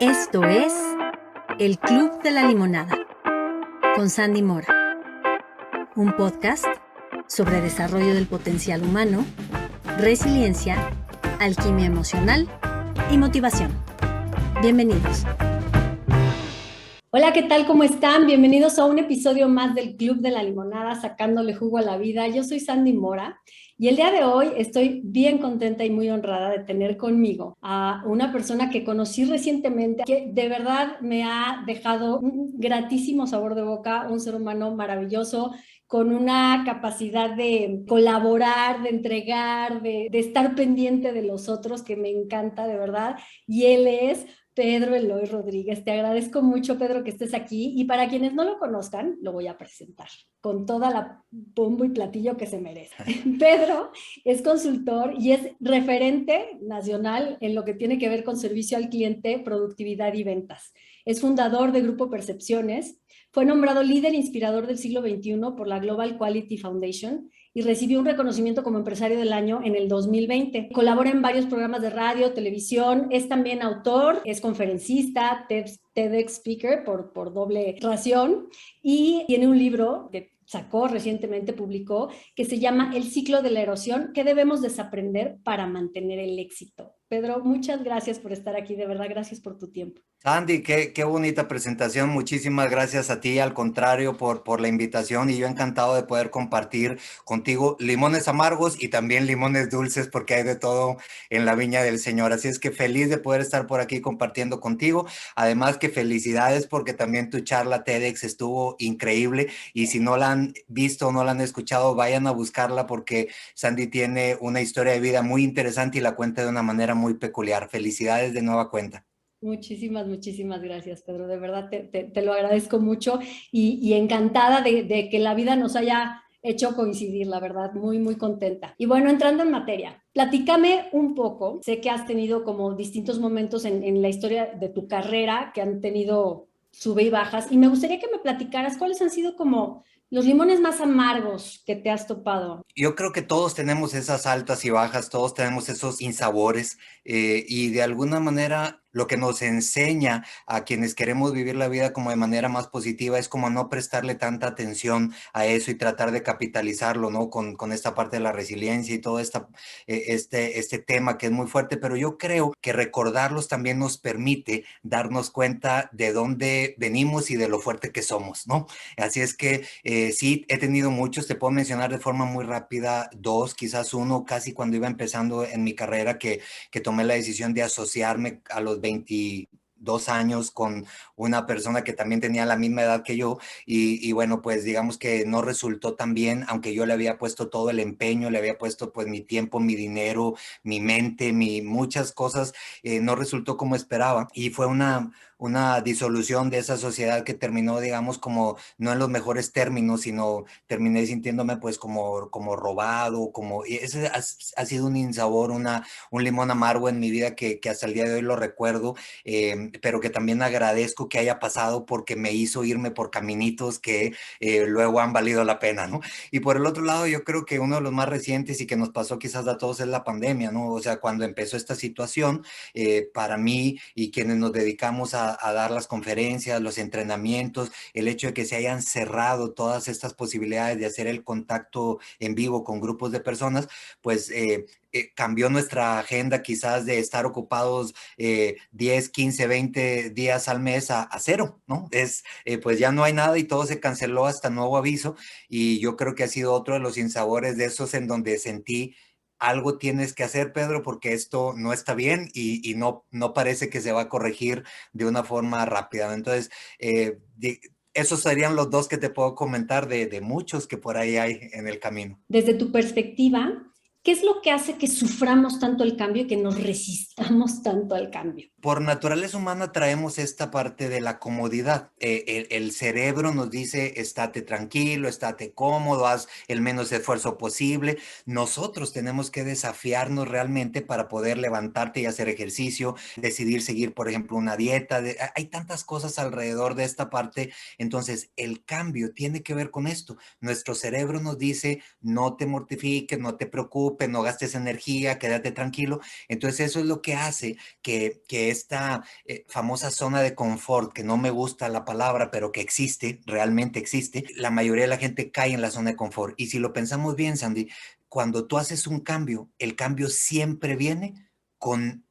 Esto es El Club de la Limonada con Sandy Mora, un podcast sobre desarrollo del potencial humano, resiliencia, alquimia emocional y motivación. Bienvenidos. Hola, ¿qué tal? ¿Cómo están? Bienvenidos a un episodio más del Club de la Limonada, sacándole jugo a la vida. Yo soy Sandy Mora y el día de hoy estoy bien contenta y muy honrada de tener conmigo a una persona que conocí recientemente, que de verdad me ha dejado un gratísimo sabor de boca, un ser humano maravilloso, con una capacidad de colaborar, de entregar, de estar pendiente de los otros, que me encanta de verdad. Y él es Pedro Eloy Rodríguez. Te agradezco mucho, Pedro, que estés aquí. Y para quienes no lo conozcan, lo voy a presentar con toda la bombo y platillo que se merece. Pedro es consultor y es referente nacional en lo que tiene que ver con servicio al cliente, productividad y ventas. Es fundador de Grupo Percepciones. Fue nombrado líder inspirador del siglo XXI por la Global Quality Foundation y recibió un reconocimiento como empresario del año en el 2020. Colabora en varios programas de radio, televisión, es también autor, es conferencista, TEDx speaker por doble ración y tiene un libro que sacó recientemente, publicó, que se llama El ciclo de la erosión, ¿qué debemos desaprender para mantener el éxito? Pedro, muchas gracias por estar aquí, de verdad, gracias por tu tiempo. Sandy, qué bonita presentación. Muchísimas gracias a ti, al contrario, por la invitación y yo encantado de poder compartir contigo limones amargos y también limones dulces porque hay de todo en la viña del Señor. Así es que feliz de poder estar por aquí compartiendo contigo. Además que felicidades porque también tu charla TEDx estuvo increíble y si no la han visto o no la han escuchado, vayan a buscarla porque Sandy tiene una historia de vida muy interesante y la cuenta de una manera muy peculiar. Felicidades de nueva cuenta. Muchísimas gracias, Pedro. De verdad te lo agradezco mucho y encantada de que la vida nos haya hecho coincidir, la verdad, muy contenta. Y bueno, entrando en materia, platícame un poco. Sé que has tenido como distintos momentos en la historia de tu carrera que han tenido sube y bajas y me gustaría que me platicaras cuáles han sido como los limones más amargos que te has topado. Yo creo que todos tenemos esas altas y bajas, todos tenemos esos insabores y de alguna manera lo que nos enseña a quienes queremos vivir la vida como de manera más positiva es como no prestarle tanta atención a eso y tratar de capitalizarlo, ¿no? Con esta parte de la resiliencia y todo este tema que es muy fuerte, pero yo creo que recordarlos también nos permite darnos cuenta de dónde venimos y de lo fuerte que somos, ¿no? Así es que sí, he tenido muchos, te puedo mencionar de forma muy rápida dos, quizás uno, casi cuando iba empezando en mi carrera, que tomé la decisión de asociarme a los 22 años con una persona que también tenía la misma edad que yo y bueno, pues digamos que no resultó tan bien, aunque yo le había puesto todo el empeño, le había puesto pues mi tiempo, mi dinero, mi mente, muchas cosas, no resultó como esperaba y fue una disolución de esa sociedad que terminó, digamos, como no en los mejores términos, sino terminé sintiéndome pues como robado, y ese ha sido un insabor, un limón amargo en mi vida que hasta el día de hoy lo recuerdo, pero que también agradezco que haya pasado porque me hizo irme por caminitos que luego han valido la pena, ¿no? Y por el otro lado, yo creo que uno de los más recientes y que nos pasó quizás a todos es la pandemia, ¿no? O sea, cuando empezó esta situación, para mí y quienes nos dedicamos a dar las conferencias, los entrenamientos, el hecho de que se hayan cerrado todas estas posibilidades de hacer el contacto en vivo con grupos de personas, pues cambió nuestra agenda quizás de estar ocupados 10, 15, 20 días al mes a cero, ¿no? Pues ya no hay nada y todo se canceló hasta nuevo aviso y yo creo que ha sido otro de los insabores de esos en donde sentí algo tienes que hacer, Pedro, porque esto no está bien y no parece que se va a corregir de una forma rápida. Entonces, esos serían los dos que te puedo comentar de muchos que por ahí hay en el camino. Desde tu perspectiva, ¿qué es lo que hace que suframos tanto el cambio y que nos resistamos tanto al cambio? Por naturaleza humana traemos esta parte de la comodidad. El cerebro nos dice, estate tranquilo, estate cómodo, haz el menos esfuerzo posible. Nosotros tenemos que desafiarnos realmente para poder levantarte y hacer ejercicio, decidir seguir, por ejemplo, una dieta. Hay tantas cosas alrededor de esta parte. Entonces, el cambio tiene que ver con esto. Nuestro cerebro nos dice, no te mortifiques, no te preocupes, preocupes, no gastes energía, quédate tranquilo. Entonces eso es lo que hace que esta famosa zona de confort, que no me gusta la palabra, pero que existe, realmente existe, la mayoría de la gente cae en la zona de confort. Y si lo pensamos bien, Sandy, cuando tú haces un cambio, el cambio siempre viene con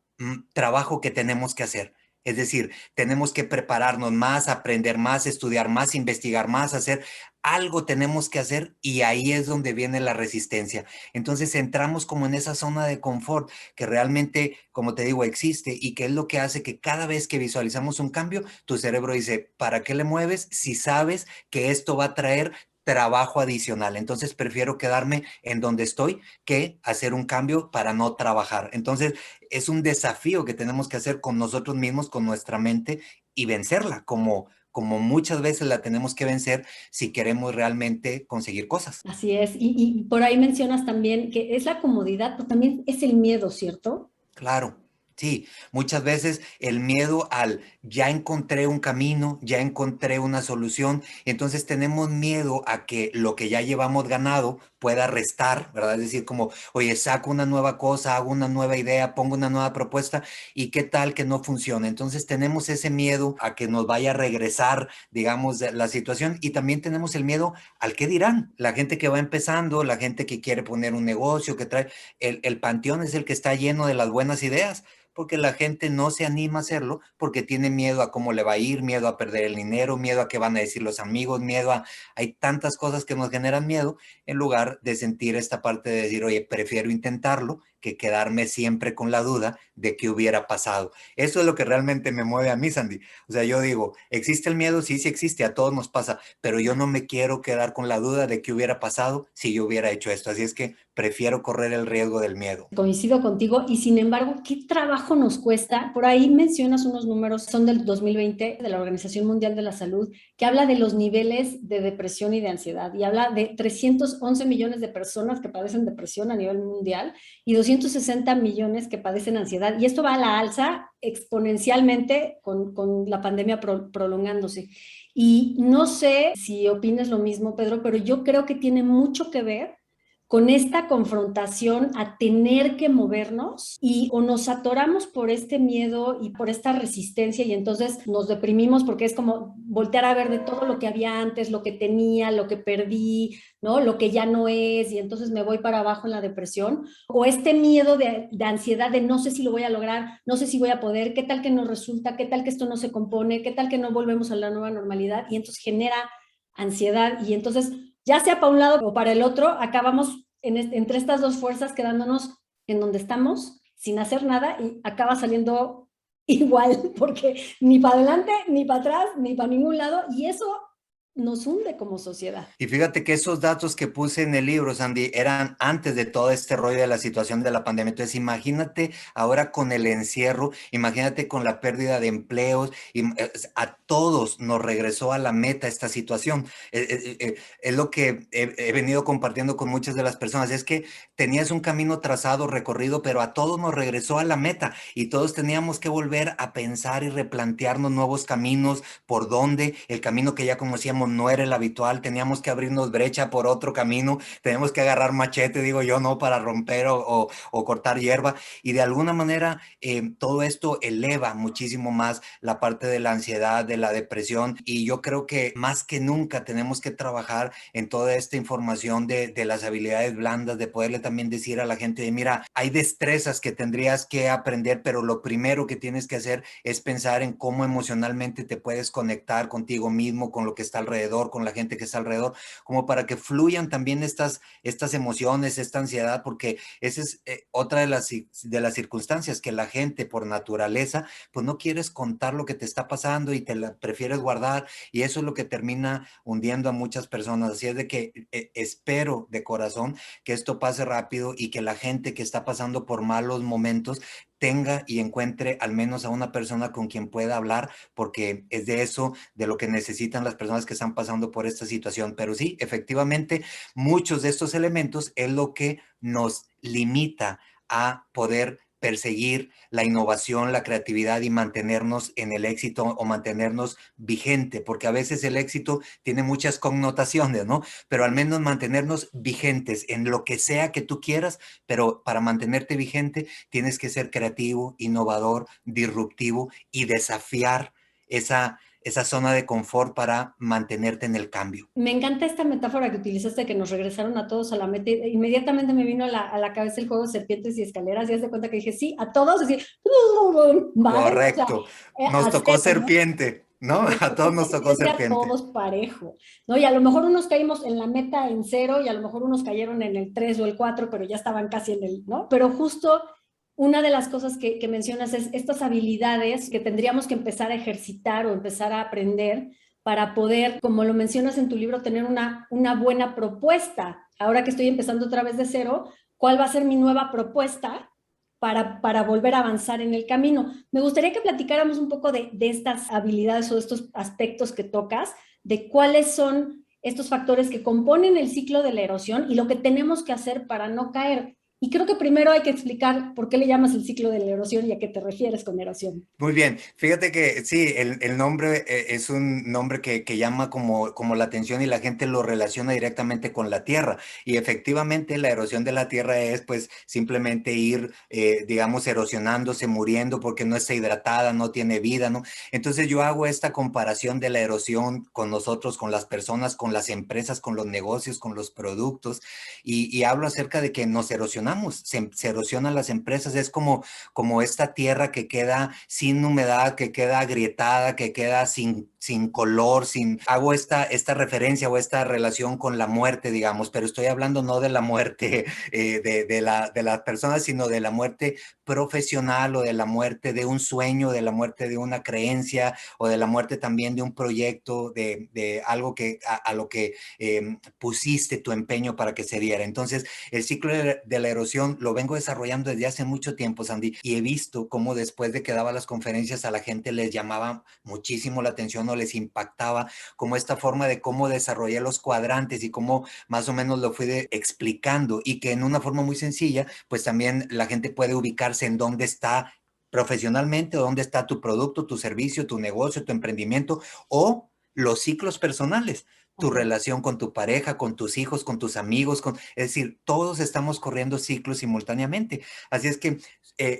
trabajo que tenemos que hacer. Es decir, tenemos que prepararnos más, aprender más, estudiar más, investigar más, hacer algo tenemos que hacer y ahí es donde viene la resistencia. Entonces entramos como en esa zona de confort que realmente, como te digo, existe y que es lo que hace que cada vez que visualizamos un cambio, tu cerebro dice, ¿para qué le mueves si sabes que esto va a traer trabajo adicional? Entonces prefiero quedarme en donde estoy que hacer un cambio para no trabajar. Entonces es un desafío que tenemos que hacer con nosotros mismos, con nuestra mente y vencerla, como muchas veces la tenemos que vencer si queremos realmente conseguir cosas. Así es. Y por ahí mencionas también que es la comodidad, pero también es el miedo, ¿cierto? Claro, sí, muchas veces el miedo al ya encontré un camino, ya encontré una solución, entonces tenemos miedo a que lo que ya llevamos ganado pueda restar, ¿verdad? Es decir, como, oye, saco una nueva cosa, hago una nueva idea, pongo una nueva propuesta y qué tal que no funcione. Entonces tenemos ese miedo a que nos vaya a regresar, digamos, la situación y también tenemos el miedo al qué dirán, la gente que va empezando, la gente que quiere poner un negocio, que trae el panteón es el que está lleno de las buenas ideas, porque la gente no se anima a hacerlo porque tiene miedo a cómo le va a ir, miedo a perder el dinero, miedo a qué van a decir los amigos, miedo a... Hay tantas cosas que nos generan miedo en lugar de sentir esta parte de decir, oye, prefiero intentarlo que quedarme siempre con la duda de qué hubiera pasado. Eso es lo que realmente me mueve a mí, Sandy. O sea, yo digo, ¿existe el miedo? Sí, sí existe, a todos nos pasa, pero yo no me quiero quedar con la duda de qué hubiera pasado si yo hubiera hecho esto. Así es que prefiero correr el riesgo del miedo. Coincido contigo y sin embargo, ¿qué trabajo nos cuesta? Por ahí mencionas unos números, son del 2020 de la Organización Mundial de la Salud, que habla de los niveles de depresión y de ansiedad y habla de 311 millones de personas que padecen depresión a nivel mundial y 260 millones que padecen ansiedad. Y esto va a la alza exponencialmente con la pandemia prolongándose. Y no sé si opines lo mismo, Pedro, pero yo creo que tiene mucho que ver con esta confrontación a tener que movernos y o nos atoramos por este miedo y por esta resistencia y entonces nos deprimimos porque es como voltear a ver de todo lo que había antes, lo que tenía, lo que perdí, ¿no? Lo que ya no es y entonces me voy para abajo en la depresión o este miedo de ansiedad de no sé si lo voy a lograr, no sé si voy a poder, qué tal que no resulta, qué tal que esto no se compone, qué tal que no volvemos a la nueva normalidad y entonces genera ansiedad y entonces ya sea para un lado o para el otro, acabamos entre estas dos fuerzas quedándonos en donde estamos sin hacer nada y acaba saliendo igual, porque ni para adelante, ni para atrás, ni para ningún lado, y eso nos hunde como sociedad. Y fíjate que esos datos que puse en el libro, Sandy, eran antes de todo este rollo de la situación de la pandemia. Entonces, imagínate ahora con el encierro, imagínate con la pérdida de empleos, y a todos nos regresó a la meta esta situación. Es lo que he venido compartiendo con muchas de las personas, es que tenías un camino trazado, recorrido, pero a todos nos regresó a la meta y todos teníamos que volver a pensar y replantearnos nuevos caminos, por dónde el camino que ya conocíamos no era el habitual, teníamos que abrirnos brecha por otro camino, tenemos que agarrar machete, digo yo, no para romper o cortar hierba y de alguna manera todo esto eleva muchísimo más la parte de la ansiedad, de la depresión y yo creo que más que nunca tenemos que trabajar en toda esta información de las habilidades blandas, de poderle también decir a la gente, de, mira, hay destrezas que tendrías que aprender, pero lo primero que tienes que hacer es pensar en cómo emocionalmente te puedes conectar contigo mismo, con lo que está alrededor, con la gente que está alrededor, como para que fluyan también estas emociones, esta ansiedad, porque esa es otra de las circunstancias, que la gente por naturaleza, pues no quieres contar lo que te está pasando y te la prefieres guardar y eso es lo que termina hundiendo a muchas personas. Así es de que espero de corazón que esto pase rápido y que la gente que está pasando por malos momentos tenga y encuentre al menos a una persona con quien pueda hablar, porque es de eso, de lo que necesitan las personas que están pasando por esta situación. Pero sí, efectivamente, muchos de estos elementos es lo que nos limita a poder perseguir la innovación, la creatividad y mantenernos en el éxito o mantenernos vigente, porque a veces el éxito tiene muchas connotaciones, ¿no? Pero al menos mantenernos vigentes en lo que sea que tú quieras, pero para mantenerte vigente tienes que ser creativo, innovador, disruptivo y desafiar esa zona de confort para mantenerte en el cambio. Me encanta esta metáfora que utilizaste, que nos regresaron a todos a la meta. Inmediatamente me vino a la cabeza el juego de Serpientes y Escaleras, y haz de cuenta que dije, sí, a todos, así, ¿vale? O sea, Correcto. Nos a tocó cero, ¿no? serpiente, ¿no? A todos nos tocó Es a serpiente. todos parejo, ¿no? Y a lo mejor unos caímos en la meta en cero, y a lo mejor unos cayeron en el 3 o el 4, pero ya estaban casi en el, ¿no? Pero justo una de las cosas que mencionas es estas habilidades que tendríamos que empezar a ejercitar o empezar a aprender para poder, como lo mencionas en tu libro, tener una buena propuesta. Ahora que estoy empezando otra vez de cero, ¿cuál va a ser mi nueva propuesta para volver a avanzar en el camino? Me gustaría que platicáramos un poco de estas habilidades o de estos aspectos que tocas, de cuáles son estos factores que componen el ciclo de la erosión y lo que tenemos que hacer para no caer. Y creo que primero hay que explicar por qué le llamas el ciclo de la erosión y a qué te refieres con erosión. Muy bien, fíjate que sí, el nombre es un nombre que llama como la atención y la gente lo relaciona directamente con la tierra. Y efectivamente la erosión de la tierra es pues simplemente ir, digamos, erosionándose, muriendo porque no está hidratada, no tiene vida, ¿no? Entonces yo hago esta comparación de la erosión con nosotros, con las personas, con las empresas, con los negocios, con los productos y hablo acerca de que nos erosionamos, se erosionan las empresas, es como esta tierra que queda sin humedad, que queda agrietada, que queda sin color, Hago esta referencia o esta relación con la muerte, digamos, pero estoy hablando no de la muerte de las personas, sino de la muerte profesional o de la muerte de un sueño, de la muerte de una creencia o de la muerte también de un proyecto, de algo a lo que pusiste tu empeño para que se diera. Entonces, el ciclo de la erosión lo vengo desarrollando desde hace mucho tiempo, Sandy, y he visto cómo después de que daba las conferencias a la gente les llamaba muchísimo la atención o les impactaba como esta forma de cómo desarrollé los cuadrantes y cómo más o menos lo fui explicando y que en una forma muy sencilla, pues también la gente puede ubicarse en dónde está profesionalmente, dónde está tu producto, tu servicio, tu negocio, tu emprendimiento o los ciclos personales, tu Ajá. relación con tu pareja, con tus hijos, con tus amigos, es decir, todos estamos corriendo ciclos simultáneamente. Así es que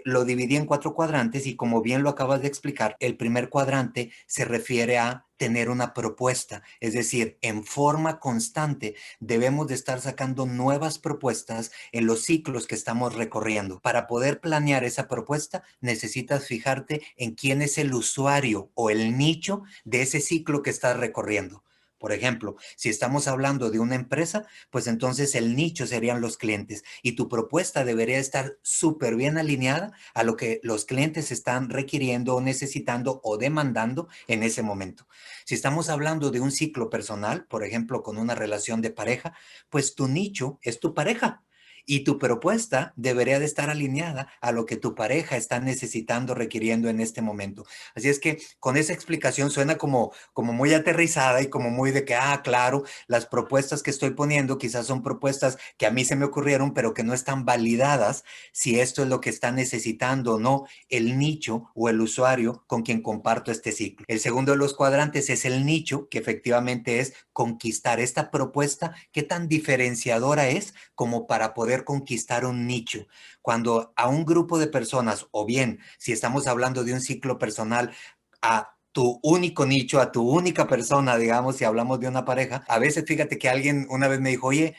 lo dividí en 4 cuadrantes y como bien lo acabas de explicar, el primer cuadrante se refiere a tener una propuesta, es decir, en forma constante debemos de estar sacando nuevas propuestas en los ciclos que estamos recorriendo. Para poder planear esa propuesta, necesitas fijarte en quién es el usuario o el nicho de ese ciclo que estás recorriendo. Por ejemplo, si estamos hablando de una empresa, pues entonces el nicho serían los clientes y tu propuesta debería estar súper bien alineada a lo que los clientes están requiriendo o necesitando o demandando en ese momento. Si estamos hablando de un ciclo personal, por ejemplo, con una relación de pareja, pues tu nicho es tu pareja. Y tu propuesta debería de estar alineada a lo que tu pareja está necesitando, requiriendo en este momento. Así es que con esa explicación suena como muy aterrizada y como muy de que, claro, las propuestas que estoy poniendo quizás son propuestas que a mí se me ocurrieron, pero que no están validadas si esto es lo que está necesitando o no el nicho o el usuario con quien comparto este ciclo. El segundo de los cuadrantes es el nicho, que efectivamente es conquistar esta propuesta, qué tan diferenciadora es como para poder conquistar un nicho. Cuando a un grupo de personas, o bien si estamos hablando de un ciclo personal, a tu único nicho, a tu única persona, digamos, si hablamos de una pareja, a veces fíjate que alguien una vez me dijo, oye,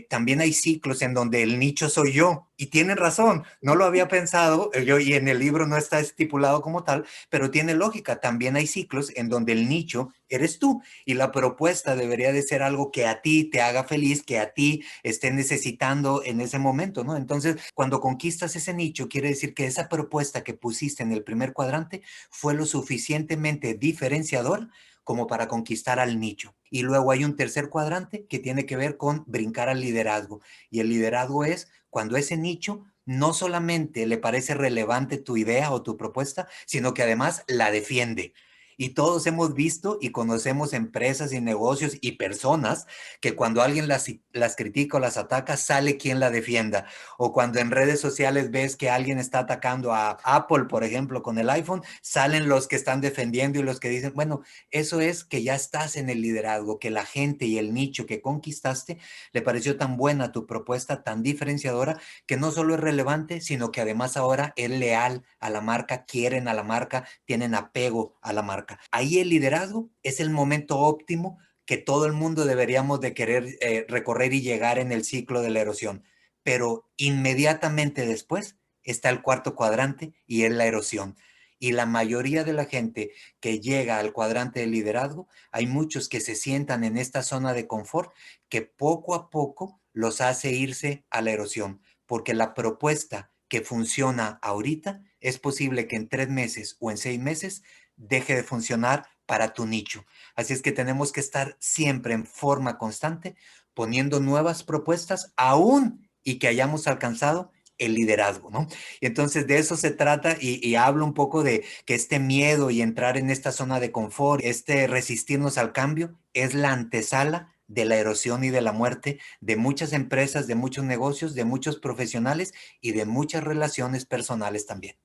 también hay ciclos en donde el nicho soy yo. Y tienen razón, no lo había pensado, y en el libro no está estipulado como tal, pero tiene lógica. También hay ciclos en donde el nicho eres tú y la propuesta debería de ser algo que a ti te haga feliz, que a ti esté necesitando en ese momento, ¿no? Entonces, cuando conquistas ese nicho, quiere decir que esa propuesta que pusiste en el primer cuadrante fue lo suficientemente diferenciador como para conquistar al nicho. Y luego hay un tercer cuadrante que tiene que ver con brincar al liderazgo. Y el liderazgo es cuando ese nicho no solamente le parece relevante tu idea o tu propuesta, sino que además la defiende. Y todos hemos visto y conocemos empresas y negocios y personas que cuando alguien las critica o las ataca, sale quien la defienda. O cuando en redes sociales ves que alguien está atacando a Apple, por ejemplo, con el iPhone, salen los que están defendiendo y los que dicen, bueno, eso es que ya estás en el liderazgo, que la gente y el nicho que conquistaste le pareció tan buena tu propuesta, tan diferenciadora, que no solo es relevante, sino que además ahora es leal a la marca, quieren a la marca, tienen apego a la marca. Ahí el liderazgo es el momento óptimo que todo el mundo deberíamos de querer recorrer y llegar en el ciclo de la erosión. Pero inmediatamente después está el cuarto cuadrante y es la erosión. Y la mayoría de la gente que llega al cuadrante de liderazgo, hay muchos que se sientan en esta zona de confort que poco a poco los hace irse a la erosión, porque la propuesta que funciona ahorita es posible que en 3 meses o en 6 meses deje de funcionar para tu nicho. Así es que tenemos que estar siempre en forma constante, poniendo nuevas propuestas, aún y que hayamos alcanzado el liderazgo, ¿no? Y entonces de eso se trata y hablo un poco de que este miedo y entrar en esta zona de confort, este resistirnos al cambio, es la antesala de la erosión y de la muerte de muchas empresas, de muchos negocios, de muchos profesionales y de muchas relaciones personales también.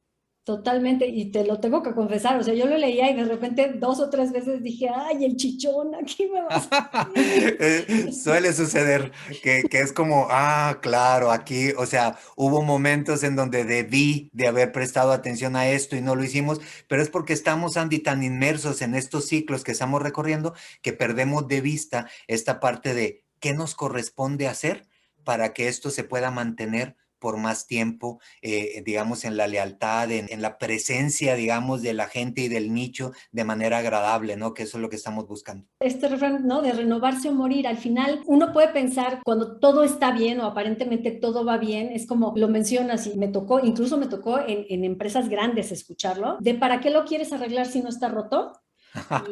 Totalmente, y te lo tengo que confesar, o sea, yo lo leía y de repente 2 o 3 veces dije, ay, el chichón, aquí me vas a salir. Suele suceder que es como, claro, aquí, o sea, hubo momentos en donde debí de haber prestado atención a esto y no lo hicimos, pero es porque estamos, Andy, tan inmersos en estos ciclos que estamos recorriendo que perdemos de vista esta parte de qué nos corresponde hacer para que esto se pueda mantener por más tiempo, digamos, en la lealtad, en la presencia, digamos, de la gente y del nicho de manera agradable, ¿no? Que eso es lo que estamos buscando. Este refrán, ¿no? De renovarse o morir. Al final, uno puede pensar cuando todo está bien o aparentemente todo va bien, es como lo mencionas y me tocó, incluso me tocó en empresas grandes escucharlo, de para qué lo quieres arreglar si no está roto.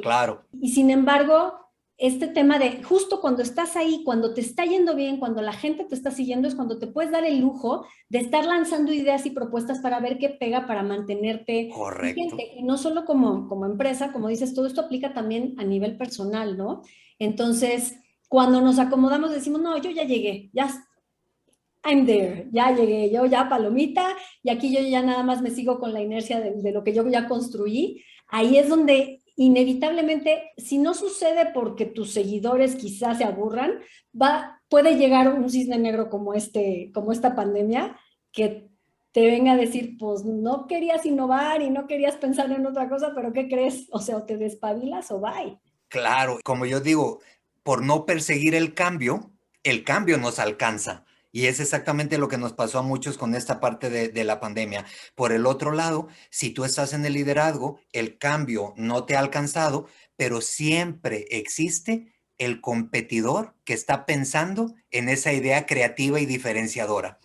Claro. Y sin embargo, este tema de justo cuando estás ahí, cuando te está yendo bien, cuando la gente te está siguiendo, es cuando te puedes dar el lujo de estar lanzando ideas y propuestas para ver qué pega para mantenerte Correcto. vigente. Y no solo como empresa, como dices, todo esto aplica también a nivel personal, ¿no? Entonces, cuando nos acomodamos, decimos, no, yo ya llegué, ya I'm there, ya llegué, yo ya palomita, y aquí yo ya nada más me sigo con la inercia de lo que yo ya construí. Ahí es donde inevitablemente, si no sucede porque tus seguidores quizás se aburran, puede llegar un cisne negro como esta pandemia, que te venga a decir, pues no querías innovar y no querías pensar en otra cosa, pero ¿qué crees? O sea, o te despabilas o bye. Claro, como yo digo, por no perseguir el cambio nos alcanza. Y es exactamente lo que nos pasó a muchos con esta parte de la pandemia. Por el otro lado, si tú estás en el liderazgo, el cambio no te ha alcanzado, pero siempre existe el competidor que está pensando en esa idea creativa y diferenciadora.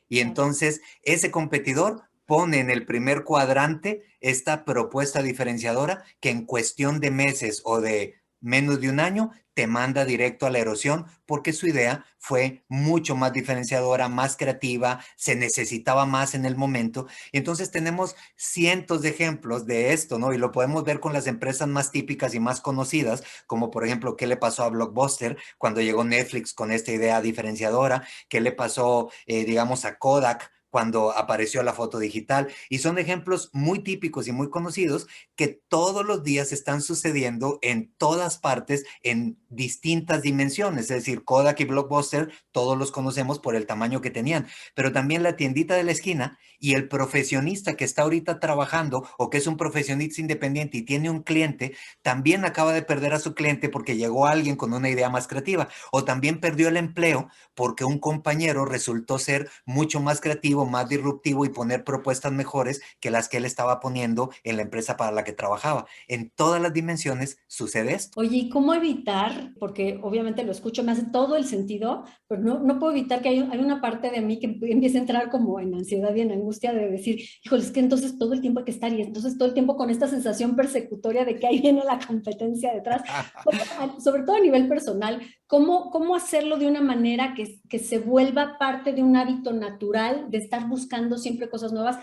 Y entonces ese competidor pone en el primer cuadrante esta propuesta diferenciadora que en cuestión de meses o de menos de un año te manda directo a la erosión porque su idea fue mucho más diferenciadora, más creativa, se necesitaba más en el momento. Y entonces tenemos cientos de ejemplos de esto, ¿no? Y lo podemos ver con las empresas más típicas y más conocidas, como por ejemplo, ¿qué le pasó a Blockbuster cuando llegó Netflix con esta idea diferenciadora? ¿Qué le pasó, digamos, a Kodak cuando apareció la foto digital? Y son ejemplos muy típicos y muy conocidos que todos los días están sucediendo en todas partes en distintas dimensiones. Es decir, Kodak y Blockbuster, todos los conocemos por el tamaño que tenían, pero también la tiendita de la esquina y el profesionista que está ahorita trabajando o que es un profesionista independiente y tiene un cliente, también acaba de perder a su cliente porque llegó alguien con una idea más creativa, o también perdió el empleo porque un compañero resultó ser mucho más creativo, más disruptivo y poner propuestas mejores que las que él estaba poniendo en la empresa para la que trabajaba. En todas las dimensiones sucede esto. Oye, ¿y cómo evitar? Porque obviamente lo escucho, me hace todo el sentido, pero no puedo evitar que hay una parte de mí que empiece a entrar como en ansiedad y en angustia de decir, híjole, es que entonces todo el tiempo hay que estar y entonces todo el tiempo con esta sensación persecutoria de que ahí viene la competencia detrás. Sobre todo a nivel personal, ¿cómo hacerlo de una manera que se vuelva parte de un hábito natural de estar buscando siempre cosas nuevas?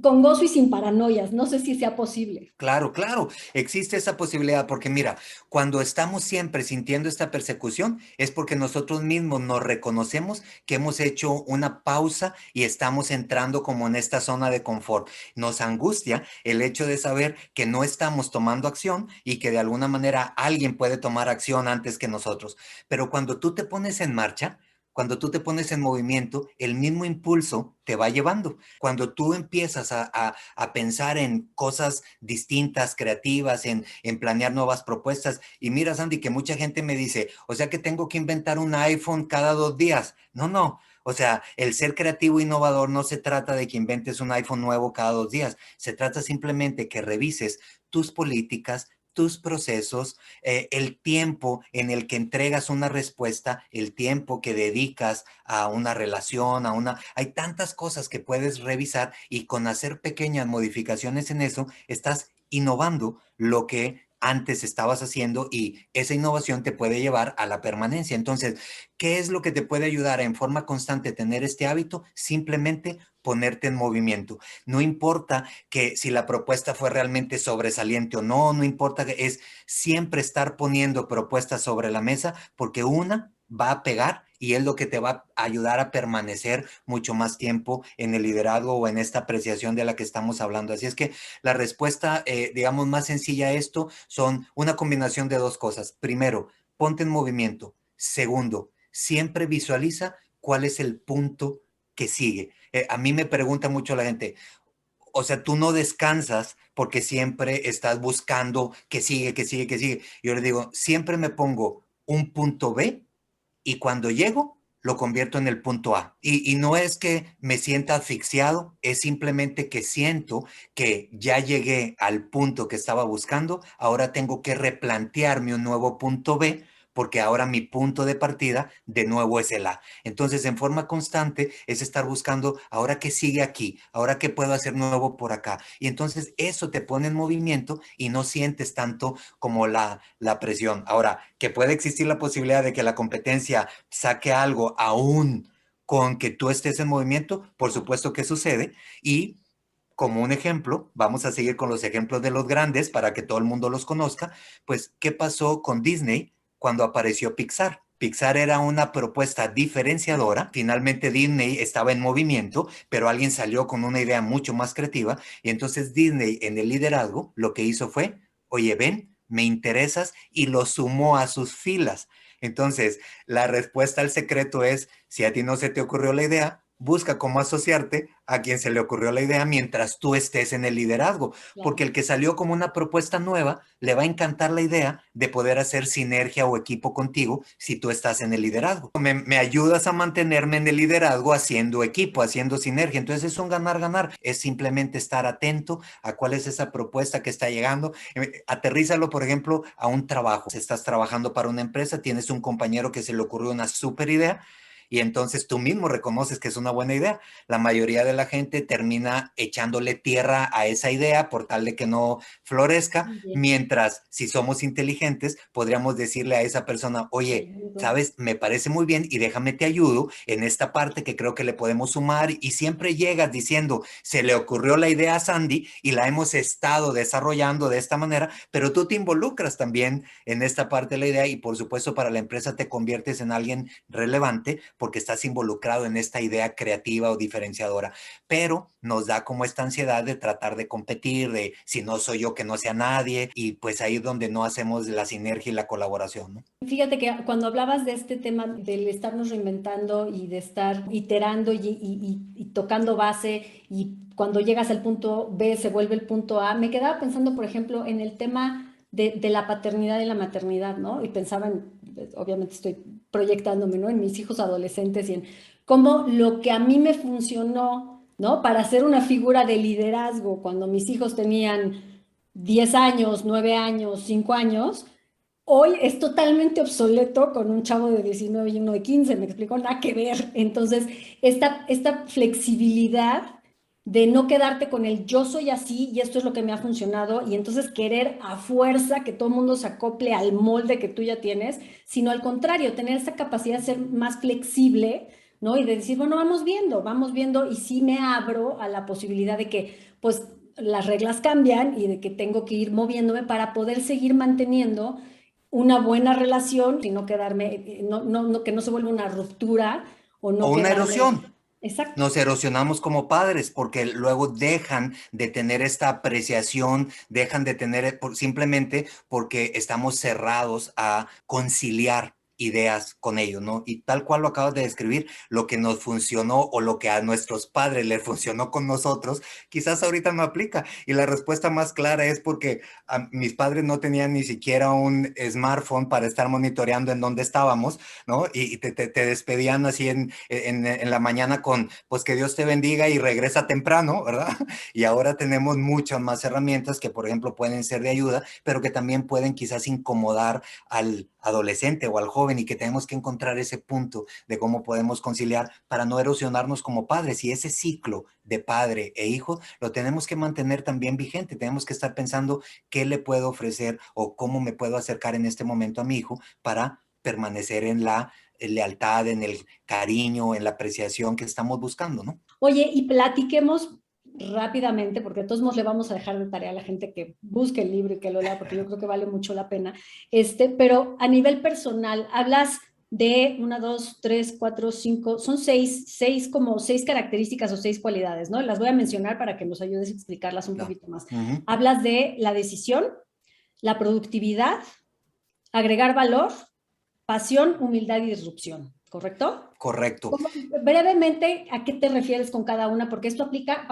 con gozo y sin paranoias. No sé si sea posible. Claro, claro, existe esa posibilidad porque mira, cuando estamos siempre sintiendo esta persecución es porque nosotros mismos nos reconocemos que hemos hecho una pausa y estamos entrando como en esta zona de confort. Nos angustia el hecho de saber que no estamos tomando acción y que de alguna manera alguien puede tomar acción antes que nosotros. Pero cuando tú te pones en marcha, cuando tú te pones en movimiento, el mismo impulso te va llevando. Cuando tú empiezas a pensar en cosas distintas, creativas, en planear nuevas propuestas. Y mira, Sandy, que mucha gente me dice, o sea que tengo que inventar un iPhone cada 2 días. No, no. O sea, el ser creativo e innovador no se trata de que inventes un iPhone nuevo cada 2 días. Se trata simplemente que revises tus políticas, tus procesos, el tiempo en el que entregas una respuesta, el tiempo que dedicas a una relación, a una... Hay tantas cosas que puedes revisar y con hacer pequeñas modificaciones en eso, estás innovando lo que antes estabas haciendo y esa innovación te puede llevar a la permanencia. Entonces, ¿qué es lo que te puede ayudar en forma constante a tener este hábito? Simplemente ponerte en movimiento. No importa que si la propuesta fue realmente sobresaliente o no, no importa, es siempre estar poniendo propuestas sobre la mesa porque una va a pegar y es lo que te va a ayudar a permanecer mucho más tiempo en el liderazgo o en esta apreciación de la que estamos hablando. Así es que la respuesta, digamos, más sencilla a esto son una combinación de dos cosas. Primero, ponte en movimiento. Segundo, siempre visualiza cuál es el punto que sigue. A mí me pregunta mucho la gente, o sea, tú no descansas porque siempre estás buscando que sigue, que sigue, que sigue. Yo le digo, siempre me pongo un punto B y cuando llego lo convierto en el punto A. Y no es que me sienta asfixiado, es simplemente que siento que ya llegué al punto que estaba buscando, ahora tengo que replantearme un nuevo punto B porque ahora mi punto de partida de nuevo es el A. Entonces, en forma constante es estar buscando, ahora qué sigue aquí, ahora qué puedo hacer nuevo por acá. Y entonces eso te pone en movimiento y no sientes tanto como la presión. Ahora, que puede existir la posibilidad de que la competencia saque algo aún con que tú estés en movimiento, por supuesto que sucede. Y como un ejemplo, vamos a seguir con los ejemplos de los grandes para que todo el mundo los conozca, pues, ¿qué pasó con Disney cuando apareció Pixar? Pixar era una propuesta diferenciadora. Finalmente Disney estaba en movimiento, pero alguien salió con una idea mucho más creativa y entonces Disney en el liderazgo lo que hizo fue, oye, ven, me interesas y lo sumó a sus filas. Entonces, la respuesta al secreto es, si a ti no se te ocurrió la idea, busca cómo asociarte a quien se le ocurrió la idea mientras tú estés en el liderazgo, Claro. porque el que salió como una propuesta nueva le va a encantar la idea de poder hacer sinergia o equipo contigo si tú estás en el liderazgo. Me ayudas a mantenerme en el liderazgo haciendo equipo, haciendo sinergia. Entonces es un ganar-ganar. Es simplemente estar atento a cuál es esa propuesta que está llegando. Aterrízalo, por ejemplo, a un trabajo. Si estás trabajando para una empresa, tienes un compañero que se le ocurrió una súper idea y entonces tú mismo reconoces que es una buena idea. La mayoría de la gente termina echándole tierra a esa idea por tal de que no florezca, Muy bien. mientras si somos inteligentes podríamos decirle a esa persona, Te oye, ayudo. sabes, me parece muy bien y déjame te ayudo en esta parte que creo que le podemos sumar y siempre llegas diciendo, se le ocurrió la idea a Sandy y la hemos estado desarrollando de esta manera, pero tú te involucras también en esta parte de la idea y por supuesto para la empresa te conviertes en alguien relevante porque estás involucrado en esta idea creativa o diferenciadora, pero nos da como esta ansiedad de tratar de competir, de si no soy yo que no sea nadie y pues ahí es donde no hacemos la sinergia y la colaboración, ¿no? Fíjate que cuando hablabas de este tema del estarnos reinventando y de estar iterando y tocando base y cuando llegas al punto B se vuelve el punto A, me quedaba pensando, por ejemplo, en el tema de la paternidad y la maternidad, ¿no? Y pensaba en, obviamente estoy proyectándome, ¿no? En mis hijos adolescentes y en cómo lo que a mí me funcionó, ¿no? Para ser una figura de liderazgo cuando mis hijos tenían 10 años, 9 años, 5 años hoy es totalmente obsoleto con un chavo de 19 y uno de 15, me explico, nada que ver. Entonces, esta flexibilidad de no quedarte con el yo soy así y esto es lo que me ha funcionado y entonces querer a fuerza que todo el mundo se acople al molde que tú ya tienes, sino al contrario, tener esa capacidad de ser más flexible ¿no? Y de decir, bueno, vamos viendo y sí me abro a la posibilidad de que, pues, las reglas cambian y de que tengo que ir moviéndome para poder seguir manteniendo una buena relación y no quedarme, que no se vuelva una ruptura o O no una quedarme. erosión. Exacto. Nos erosionamos como padres porque luego dejan de tener esta apreciación, dejan de tener simplemente porque estamos cerrados a conciliar ideas con ellos, ¿no? Y tal cual lo acabas de describir, lo que nos funcionó o lo que a nuestros padres les funcionó con nosotros, quizás ahorita no aplica. Y la respuesta más clara es porque mis padres no tenían ni siquiera un smartphone para estar monitoreando en dónde estábamos, ¿no? Y te despedían así en la mañana con, pues que Dios te bendiga y regresa temprano, ¿verdad? Y ahora tenemos muchas más herramientas que, por ejemplo, pueden ser de ayuda, pero que también pueden quizás incomodar al adolescente o al joven y que tenemos que encontrar ese punto de cómo podemos conciliar para no erosionarnos como padres. Y ese ciclo de padre e hijo lo tenemos que mantener también vigente. Tenemos que estar pensando qué le puedo ofrecer o cómo me puedo acercar en este momento a mi hijo para permanecer en la lealtad, en el cariño, en la apreciación que estamos buscando, ¿no? Oye, y platiquemos rápidamente, porque de todos modos le vamos a dejar de tarea a la gente que busque el libro y que lo lea, porque yo creo que vale mucho la pena. Pero a nivel personal, hablas de una, dos, tres, cuatro, cinco, son como seis características o seis cualidades, ¿no? Las voy a mencionar para que nos ayudes a explicarlas un Claro. poquito más. Uh-huh. Hablas de la decisión, la productividad, agregar valor, pasión, humildad y disrupción, ¿correcto? Correcto. Brevemente, ¿a qué te refieres con cada una? Porque esto aplica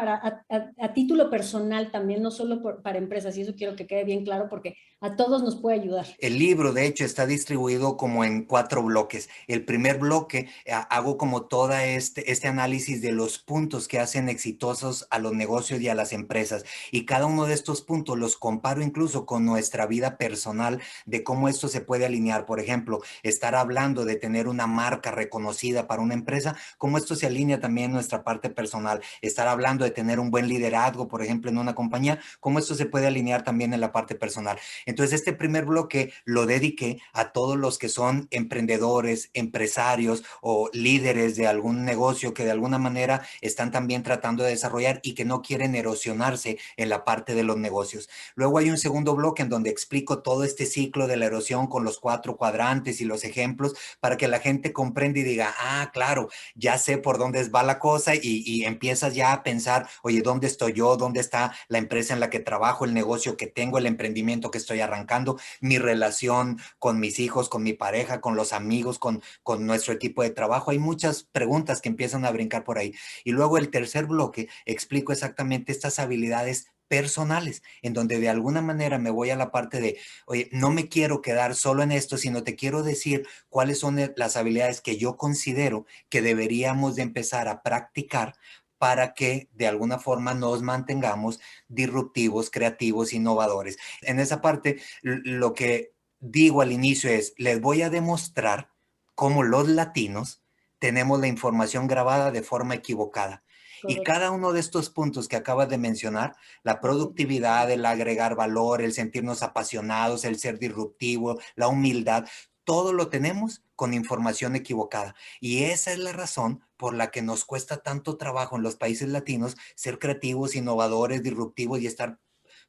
a título personal también, no solo para empresas, y eso quiero que quede bien claro porque a todos nos puede ayudar. El libro, de hecho, está distribuido como en 4 bloques. El primer bloque, hago como toda este análisis de los puntos que hacen exitosos a los negocios y a las empresas. Y cada uno de estos puntos los comparo incluso con nuestra vida personal, de cómo esto se puede alinear. Por ejemplo, estar hablando de tener una marca reconocida para una empresa, cómo esto se alinea también en nuestra parte personal. Estar hablando de tener un buen liderazgo, por ejemplo, en una compañía, cómo esto se puede alinear también en la parte personal. Entonces, este primer bloque lo dediqué a todos los que son emprendedores, empresarios o líderes de algún negocio que de alguna manera están también tratando de desarrollar y que no quieren erosionarse en la parte de los negocios. Luego hay un segundo bloque en donde explico todo este ciclo de la erosión con los 4 cuadrantes y los ejemplos para que la gente comprenda y diga, ah, claro, ya sé por dónde va la cosa y empiezas ya a pensar, oye, ¿dónde estoy yo? ¿Dónde está la empresa en la que trabajo, el negocio que tengo, el emprendimiento que estoy arrancando, mi relación con mis hijos, con mi pareja, con los amigos, con nuestro equipo de trabajo? Hay muchas preguntas que empiezan a brincar por ahí. Y luego el tercer bloque explico exactamente estas habilidades personales, en donde de alguna manera me voy a la parte de, oye, no me quiero quedar solo en esto, sino te quiero decir cuáles son las habilidades que yo considero que deberíamos de empezar a practicar para que de alguna forma nos mantengamos disruptivos, creativos, innovadores. En esa parte, lo que digo al inicio es, les voy a demostrar cómo los latinos tenemos la información grabada de forma equivocada. Y Correcto. cada uno de estos puntos que acabas de mencionar, la productividad, el agregar valor, el sentirnos apasionados, el ser disruptivo, la humildad, todo lo tenemos con información equivocada. Y esa es la razón por la que nos cuesta tanto trabajo en los países latinos ser creativos, innovadores, disruptivos y estar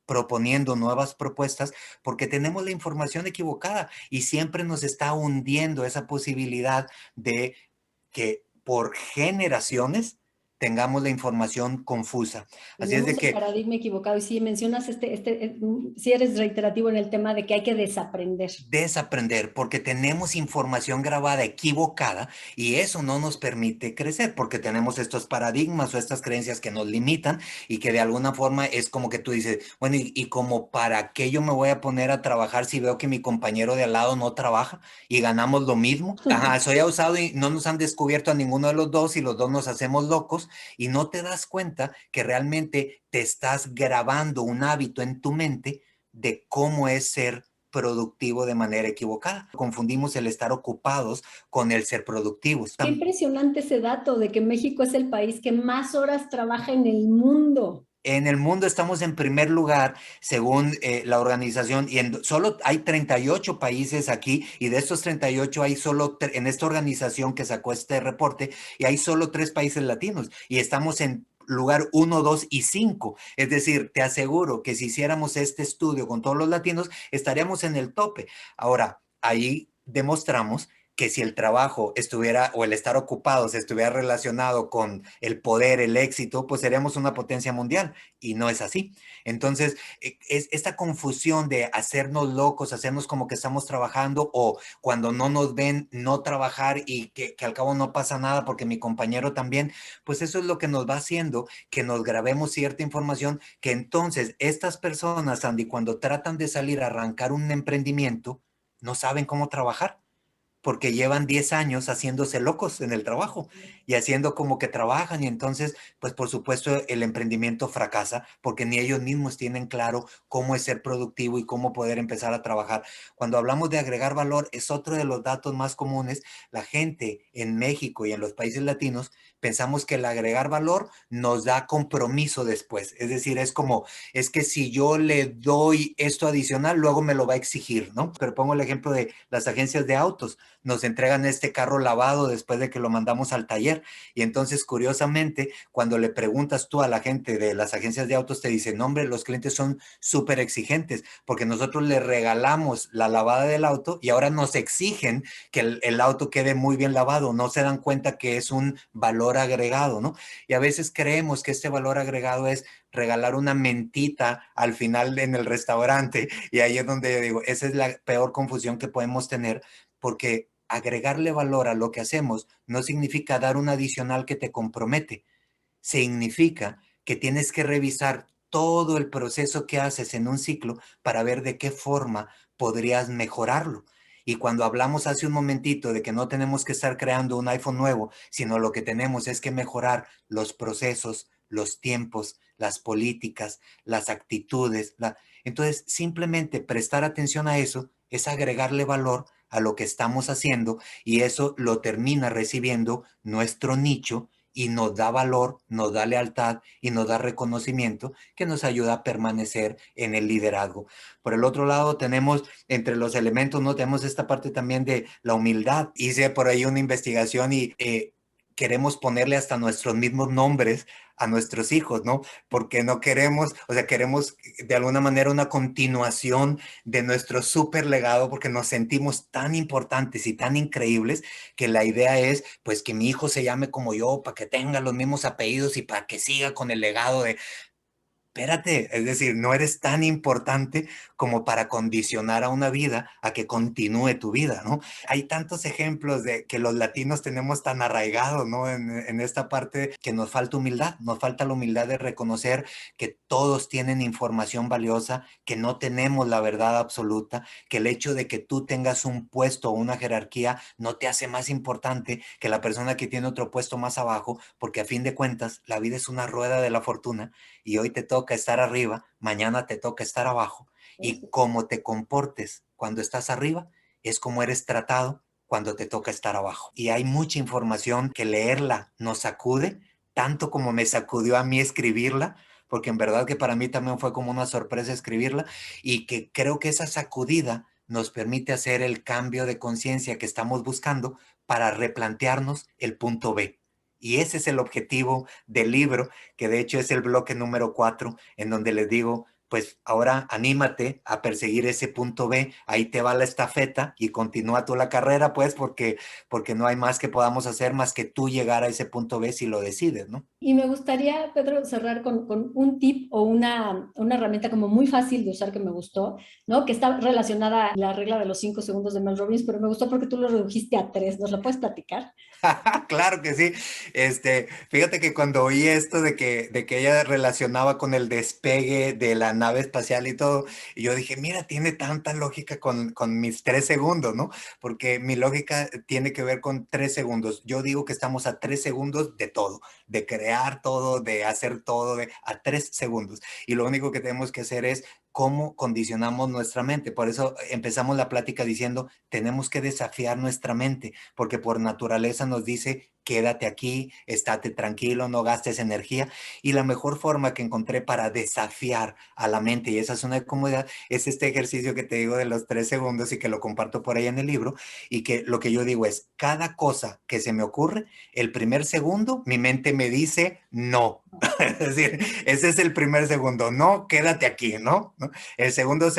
proponiendo nuevas propuestas porque tenemos la información equivocada y siempre nos está hundiendo esa posibilidad de que por generaciones tengamos la información confusa. Así es de Tenemos el que paradigma equivocado y sí mencionas si eres reiterativo en el tema de que hay que desaprender. desaprender porque tenemos información grabada equivocada y eso no nos permite crecer porque tenemos estos paradigmas o estas creencias que nos limitan y que de alguna forma es como que tú dices, bueno, y como para qué yo me voy a poner a trabajar si veo que mi compañero de al lado no trabaja y ganamos lo mismo. Ajá, soy abusado y no nos han descubierto a ninguno de los dos y los dos nos hacemos locos y no te das cuenta que realmente te estás grabando un hábito en tu mente de cómo es ser productivo de manera equivocada. Confundimos el estar ocupados con el ser productivos. Qué impresionante ese dato de que México es el país que más horas trabaja en el mundo. En el mundo estamos en primer lugar según la organización y solo hay 38 países aquí y de estos 38 hay solo en esta organización que sacó este reporte y hay solo 3 países latinos y estamos en lugar 1, 2 y 5. Es decir, te aseguro que si hiciéramos este estudio con todos los latinos estaríamos en el tope. Ahora, ahí demostramos que si el trabajo estuviera o el estar ocupados estuviera relacionado con el poder, el éxito, pues seríamos una potencia mundial y no es así. Entonces, es esta confusión de hacernos locos, hacernos como que estamos trabajando o cuando no nos ven no trabajar y que al cabo no pasa nada porque mi compañero también, pues eso es lo que nos va haciendo que nos grabemos cierta información que entonces estas personas, Andy, cuando tratan de salir a arrancar un emprendimiento, no saben cómo trabajar porque llevan 10 años haciéndose locos en el trabajo y haciendo como que trabajan y entonces, pues por supuesto, el emprendimiento fracasa porque ni ellos mismos tienen claro cómo es ser productivo y cómo poder empezar a trabajar. Cuando hablamos de agregar valor, es otro de los datos más comunes. La gente en México y en los países latinos pensamos que el agregar valor nos da compromiso después. Es decir, es como, es que si yo le doy esto adicional, luego me lo va a exigir, ¿no? Pero pongo el ejemplo de las agencias de autos nos entregan este carro lavado después de que lo mandamos al taller. Y entonces, curiosamente, cuando le preguntas tú a la gente de las agencias de autos, te dicen, no, hombre, los clientes son súper exigentes porque nosotros le regalamos la lavada del auto y ahora nos exigen que el auto quede muy bien lavado. No se dan cuenta que es un valor agregado, ¿no? Y a veces creemos que este valor agregado es regalar una mentita al final en el restaurante y ahí es donde yo digo, esa es la peor confusión que podemos tener porque agregarle valor a lo que hacemos no significa dar un adicional que te compromete, significa que tienes que revisar todo el proceso que haces en un ciclo para ver de qué forma podrías mejorarlo. Y cuando hablamos hace un momentito de que no tenemos que estar creando un iPhone nuevo, sino lo que tenemos es que mejorar los procesos, los tiempos, las políticas, las actitudes. Entonces, simplemente prestar atención a eso es agregarle valor a lo que estamos haciendo y eso lo termina recibiendo nuestro nicho y nos da valor, nos da lealtad y nos da reconocimiento que nos ayuda a permanecer en el liderazgo. Por el otro lado, tenemos entre los elementos, ¿no? Tenemos esta parte también de la humildad. Hice por ahí una investigación y queremos ponerle hasta nuestros mismos nombres a nuestros hijos, ¿no? Porque no queremos, o sea, queremos de alguna manera una continuación de nuestro súper legado porque nos sentimos tan importantes y tan increíbles que la idea es, pues, que mi hijo se llame como yo, para que tenga los mismos apellidos y para que siga con el legado de, espérate, es decir, no eres tan importante como para condicionar a una vida a que continúe tu vida, ¿no? Hay tantos ejemplos de que los latinos tenemos tan arraigados, ¿no? En esta parte que nos falta humildad, nos falta la humildad de reconocer que todos tienen información valiosa, que no tenemos la verdad absoluta, que el hecho de que tú tengas un puesto o una jerarquía no te hace más importante que la persona que tiene otro puesto más abajo, porque a fin de cuentas la vida es una rueda de la fortuna y hoy te toca estar arriba, mañana te toca estar abajo. Y cómo te comportes cuando estás arriba es como eres tratado cuando te toca estar abajo. Y hay mucha información que leerla nos sacude, tanto como me sacudió a mí escribirla, porque en verdad que para mí también fue como una sorpresa escribirla y que creo que esa sacudida nos permite hacer el cambio de conciencia que estamos buscando para replantearnos el punto B. Y ese es el objetivo del libro, que de hecho es el bloque número 4, en donde les digo, pues ahora anímate a perseguir ese punto B, ahí te va la estafeta y continúa tú la carrera, pues, porque no hay más que podamos hacer más que tú llegar a ese punto B si lo decides, ¿no? Y me gustaría, Pedro, cerrar con un tip o una herramienta como muy fácil de usar que me gustó, ¿no? Que está relacionada a la regla de los 5 segundos de Mel Robbins, pero me gustó porque tú lo redujiste a 3. ¿Nos lo puedes platicar? Claro que sí. Fíjate que cuando oí esto de que ella relacionaba con el despegue de la nave espacial y todo, y yo dije, mira, tiene tanta lógica con mis 3 segundos, ¿no? Porque mi lógica tiene que ver con 3 segundos. Yo digo que estamos a 3 segundos de todo, de crear todo, de hacer todo, a 3 segundos. Y lo único que tenemos que hacer es cómo condicionamos nuestra mente. Por eso empezamos la plática diciendo, tenemos que desafiar nuestra mente porque por naturaleza nos dice quédate aquí, estate tranquilo, no gastes energía. Y la mejor forma que encontré para desafiar a la mente, y esa zona de comodidad, es este ejercicio que te digo de los 3 segundos y que lo comparto por ahí en el libro, y que lo que yo digo es, cada cosa que se me ocurre, el primer segundo, mi mente me dice no. Es decir, ese es el primer segundo, no, quédate aquí, ¿no? El segundo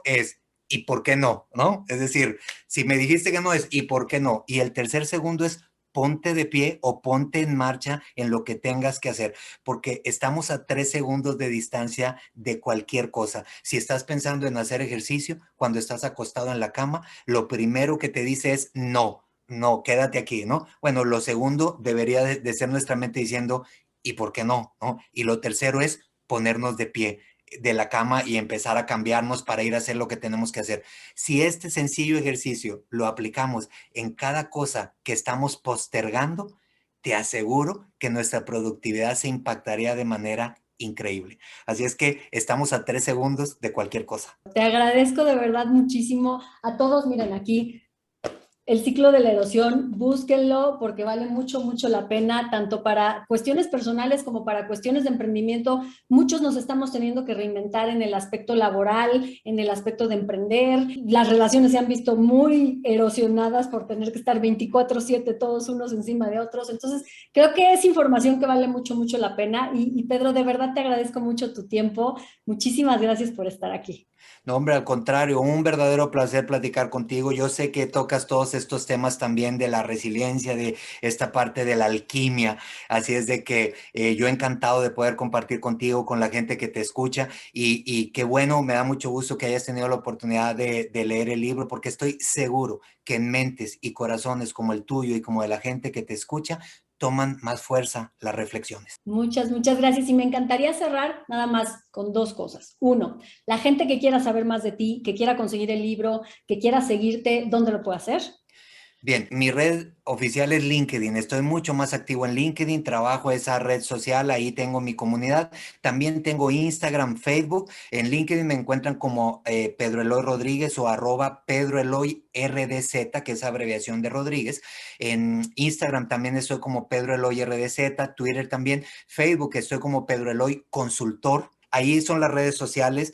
es, ¿y por qué no? ¿No? Es decir, si me dijiste que no es, ¿y por qué no? Y el tercer segundo es, ponte de pie o ponte en marcha en lo que tengas que hacer, porque estamos a 3 segundos de distancia de cualquier cosa. Si estás pensando en hacer ejercicio, cuando estás acostado en la cama, lo primero que te dice es no, no, quédate aquí, ¿no? Bueno, lo segundo debería de ser nuestra mente diciendo, ¿y por qué no? ¿No? Y lo tercero es ponernos de pie de la cama y empezar a cambiarnos para ir a hacer lo que tenemos que hacer. Si este sencillo ejercicio lo aplicamos en cada cosa que estamos postergando, te aseguro que nuestra productividad se impactaría de manera increíble. Así es que estamos a 3 segundos de cualquier cosa. Te agradezco de verdad muchísimo a todos. Miren aquí, el ciclo de la erosión, búsquenlo porque vale mucho, mucho la pena, tanto para cuestiones personales como para cuestiones de emprendimiento. Muchos nos estamos teniendo que reinventar en el aspecto laboral, en el aspecto de emprender. Las relaciones se han visto muy erosionadas por tener que estar 24/7 todos unos encima de otros. Entonces, creo que es información que vale mucho, mucho la pena. Y Pedro, de verdad te agradezco mucho tu tiempo. Muchísimas gracias por estar aquí. No, hombre, al contrario, un verdadero placer platicar contigo. Yo sé que tocas todos estos temas también de la resiliencia, de esta parte de la alquimia. Así es de que yo encantado de poder compartir contigo, con la gente que te escucha. Y qué bueno, me da mucho gusto que hayas tenido la oportunidad de leer el libro, porque estoy seguro que en mentes y corazones como el tuyo y como de la gente que te escucha, toman más fuerza las reflexiones. Muchas, muchas gracias. Y me encantaría cerrar nada más con dos cosas. Uno, la gente que quiera saber más de ti, que quiera conseguir el libro, que quiera seguirte, ¿dónde lo puede hacer? Bien, mi red oficial es LinkedIn. Estoy mucho más activo en LinkedIn, trabajo esa red social, ahí tengo mi comunidad. También tengo Instagram, Facebook. En LinkedIn me encuentran como Pedro Eloy Rodríguez o @Pedro Eloy RDZ, que es abreviación de Rodríguez. En Instagram también estoy como Pedro Eloy RDZ, Twitter también, Facebook estoy como Pedro Eloy Consultor. Ahí son las redes sociales,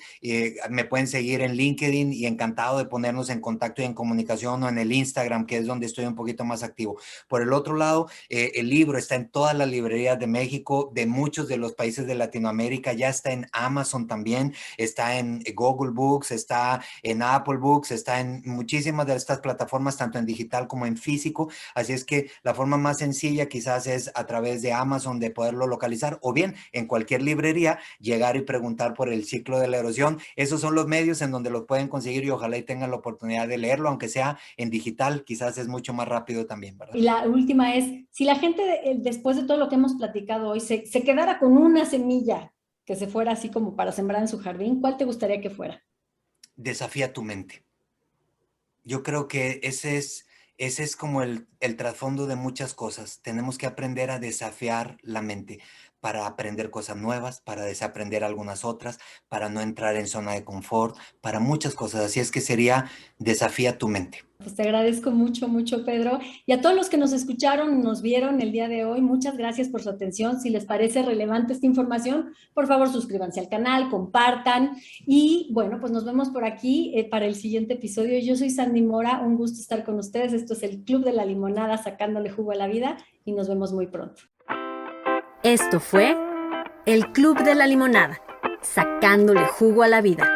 me pueden seguir en LinkedIn y encantado de ponernos en contacto y en comunicación, o en el Instagram, que es donde estoy un poquito más activo. Por el otro lado, el libro está en todas las librerías de México, de muchos de los países de Latinoamérica, ya está en Amazon también, está en Google Books, está en Apple Books, está en muchísimas de estas plataformas, tanto en digital como en físico. Así es que la forma más sencilla quizás es a través de Amazon de poderlo localizar, o bien en cualquier librería llegar y preguntar por el ciclo de la erosión. Esos son los medios en donde lo pueden conseguir, y ojalá y tengan la oportunidad de leerlo, aunque sea en digital, quizás es mucho más rápido también, ¿verdad? Y la última es, si la gente después de todo lo que hemos platicado hoy se quedara con una semilla que se fuera así como para sembrar en su jardín, ¿cuál te gustaría que fuera? Desafía tu mente. Yo creo que ese es como el trasfondo de muchas cosas. Tenemos que aprender a desafiar la mente para aprender cosas nuevas, para desaprender algunas otras, para no entrar en zona de confort, para muchas cosas. Así es que sería desafía tu mente. Pues te agradezco mucho, mucho, Pedro. Y a todos los que nos escucharon, nos vieron el día de hoy, muchas gracias por su atención. Si les parece relevante esta información, por favor suscríbanse al canal, compartan. Y bueno, pues nos vemos por aquí para el siguiente episodio. Yo soy Sandy Mora, un gusto estar con ustedes. Esto es el Club de la Limonada, sacándole jugo a la vida, y nos vemos muy pronto. Esto fue el Club de la Limonada, sacándole jugo a la vida.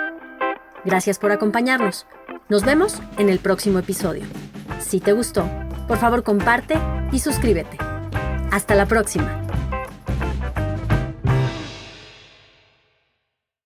Gracias por acompañarnos. Nos vemos en el próximo episodio. Si te gustó, por favor comparte y suscríbete. Hasta la próxima.